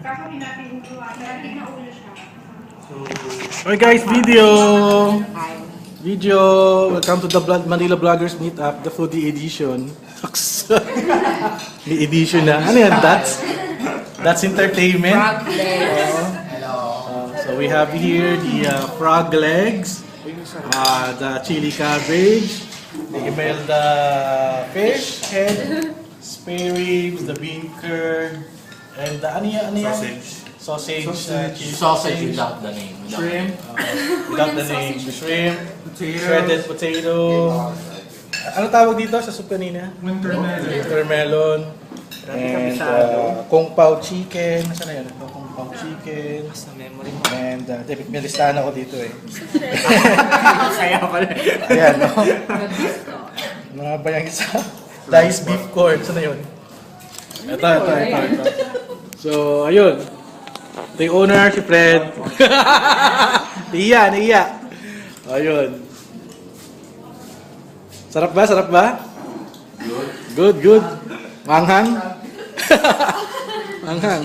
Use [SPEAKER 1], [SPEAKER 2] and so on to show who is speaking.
[SPEAKER 1] Kaso hindi natin ulo. Natin na ulo siya.
[SPEAKER 2] Okay guys, video. Welcome to the Manila Vloggers Meetup, the foodie edition. May edition na. Ano yan? That's entertainment.
[SPEAKER 3] Frog legs.
[SPEAKER 2] So we have here the frog legs, the chili cabbage, the Imelda fish head, spare ribs, the bean curd, and the ano yan? Sausage, chili
[SPEAKER 4] Sausage without the name.
[SPEAKER 2] shrimp, without the name, shrimp, shredded potato. Ano tawag dito sa soup kanina? Winter melon. And kung pao chicken. Nasaan na yun? Kung pao chicken.
[SPEAKER 4] Sa memory mo.
[SPEAKER 2] And may listahan ako dito eh.
[SPEAKER 4] Kaya pala.
[SPEAKER 2] Ayan, no? Mga bayang isa. Diced beef corn. Saan na yun? Ito. So, ayun. Ito yung owner, si Fred. Naiya. Ayun. Sarap ba? Good. Manghang? Manghang.